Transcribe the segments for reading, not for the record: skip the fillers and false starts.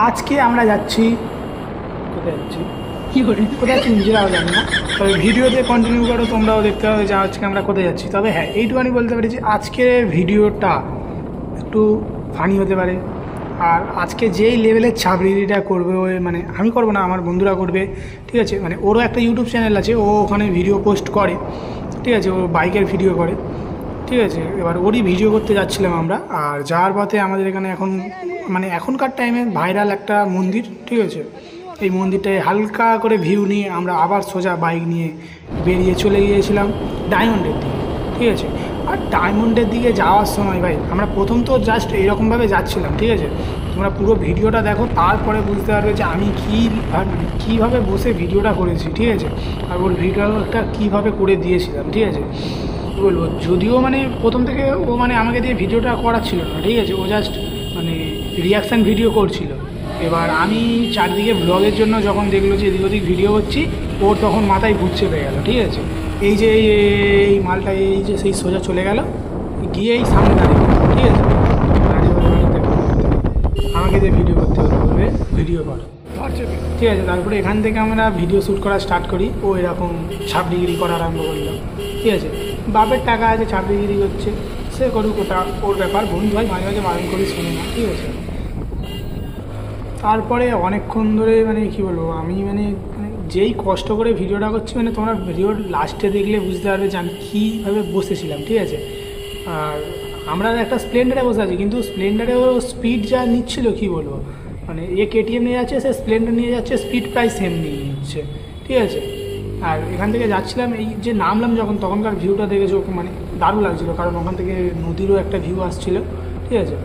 আজকে আমরা যাচ্ছি কোথায় যাচ্ছি নিজেরাও জানি না, তবে ভিডিওতে কন্টিনিউ করো, তোমরাও দেখতে হবে যে আজকে আমরা কোথায় যাচ্ছি। তবে হ্যাঁ, এইটুখানি বলতে পারি যে আজকের ভিডিওটা একটু ফানি হতে পারে। আর আজকে যেই লেভেলের ছাবড়িটা করবে ওই, মানে আমি করবো না, আমার বন্ধুরা করবে, ঠিক আছে। মানে ওরও একটা ইউটিউব চ্যানেল আছে, ও ওখানে ভিডিও পোস্ট করে, ঠিক আছে, ও বাইকের ভিডিও করে, ঠিক আছে। এবার ওরই ভিডিও করতে যাচ্ছিলাম আমরা। আর যাওয়ার পথে আমাদের এখানে এখন মানে এখনকার টাইমে ভাইরাল একটা মন্দির, ঠিক আছে। এই মন্দিরটায় হালকা করে ভিউ নিয়ে আমরা আবার সোজা বাইক নিয়ে বেরিয়ে চলে গিয়েছিলাম ডায়মন্ডের দিকে, ঠিক আছে। আর ডায়মন্ডের দিকে যাওয়ার সময় ভাই আমরা প্রথম তো জাস্ট এইরকমভাবে যাচ্ছিলাম, ঠিক আছে। তোমরা পুরো ভিডিওটা দেখো, তারপরে বুঝতে পারবে যে আমি কীভাবে বসে ভিডিওটা করেছি, ঠিক আছে। আর ওর ভিডিওটা কীভাবে করে দিয়েছিলাম, ঠিক আছে। বলবো যদিও মানে প্রথম থেকে ও মানে আমাকে দিয়ে ভিডিওটা করাচ্ছিল না, ঠিক আছে। ও জাস্ট মানে রিয়াকশান ভিডিও করছিল। এবার আমি চারদিকে ব্লগের জন্য যখন দেখলো যে এদিক ওদিক ভিডিও করছি, ওর তখন মাথায় ভূত চেপে গেল, ঠিক আছে। এই যে এই মালটা এই যে সেই সোজা চলে গেল গিয়ে এই সামনে দাঁড়িয়ে, ঠিক আছে। আমাকে দিয়ে ভিডিও করতে হবে, ভিডিও কর, ঠিক আছে। তারপরে এখান থেকে আমরা ভিডিও শ্যুট করা স্টার্ট করি। ও এরকম ছাপড়িগিরি করা আরম্ভ করলো, ঠিক আছে। বাপের টাকা আছে, ছাপড়িগিরি করছে, সে করুক, ওটা ওর ব্যাপার। বন্ধু ভাই মাঝে মাঝে বারণ করি, শোনে না, ঠিক আছে। তারপরে অনেকক্ষণ ধরে মানে কী বলবো, আমি মানে যেই কষ্ট করে ভিডিওটা করছি, মানে তোমরা ভিডিওর লাস্টে দেখলে বুঝতে পারবে যে আমি কীভাবে বসেছিলাম, ঠিক আছে। আর আমরা একটা স্প্লেন্ডারে বসে আছি, কিন্তু স্প্লেন্ডারেও স্পিড যা নিচ্ছিল কী বলবো, মানে কেটিএম নিয়ে যাচ্ছে, সে স্প্লেন্ডার নিয়ে যাচ্ছে, স্পিড প্রায় সেম নিয়ে নিচ্ছে, ঠিক আছে। আর এখান থেকে যাচ্ছিলাম, এই যে নামলাম যখন, তখনকার ভিউটা দেখেছো মানে দারুণ লাগছিলো, কারণ ওখান থেকে নদীরও একটা ভিউ আসছিলো, ঠিক আছে।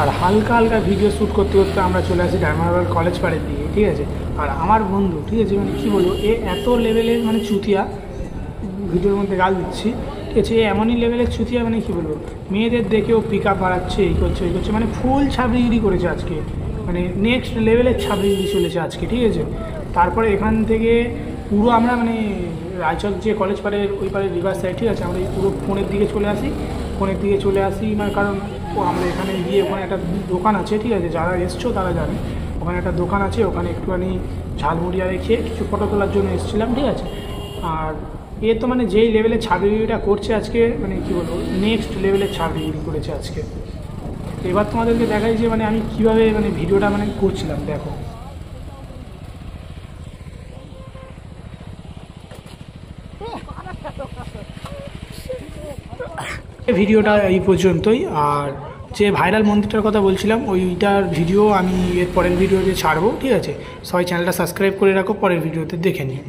আর হালকা হালকা ভিডিও শ্যুট করতে করতে আমরা চলে আসি ডায়মন্ড কলেজ পাড়ের দিকে, ঠিক আছে। আর আমার বন্ধু, ঠিক আছে, মানে কী বলবো, এ এত লেভেলের মানে চুতিয়া, ভিডিওর মধ্যে গাল দিচ্ছি, ঠিক আছে। এ এমনই লেভেলের চুতিয়া, মানে কী বলবো, মেয়েদের দেখেও পিক আপ বাড়াচ্ছে, এই করছে ওই করছে, মানে ফুল ছাবড়িগিরি করেছে আজকে, মানে নেক্সট লেভেলের ছাবড়িগিরি চলেছে আজকে, ঠিক আছে। তারপরে এখান থেকে পুরো আমরা মানে রায়চক যে কলেজ পাড়ের ওই পাড়ের রিভার সাইড, ঠিক আছে, আমরা এই পুরো ফোনের দিকে চলে আসি, মানে কারণ আমরা এখানে গিয়ে ওখানে একটা দোকান আছে, ঠিক আছে, যারা এসছো তারা জানে, ওখানে একটা দোকান আছে, ওখানে একটুখানি ঝালমুড়ি আর খেয়ে কিছু ফটো তোলার জন্য এসেছিলাম, ঠিক আছে। আর এ তো মানে যেই লেভেলের ছাবড়িগিরিটা করছে আজকে, মানে কী বলবো, নেক্সট লেভেলের ছাবড়িগিরি করেছে আজকে। এবার তোমাদেরকে দেখাই যে মানে আমি কীভাবে মানে ভিডিওটা মানে করছিলাম, দেখো। ভিডিওটা এই পর্যন্তই। আর যে ভাইরাল মন্দিরটার কথা বলছিলাম, ওইটার ভিডিও আমি এর পরের ভিডিওতে ছাড়বো, ঠিক আছে। সবাই চ্যানেলটা সাবস্ক্রাইব করে রাখো, পরের ভিডিওতে দেখে নিও।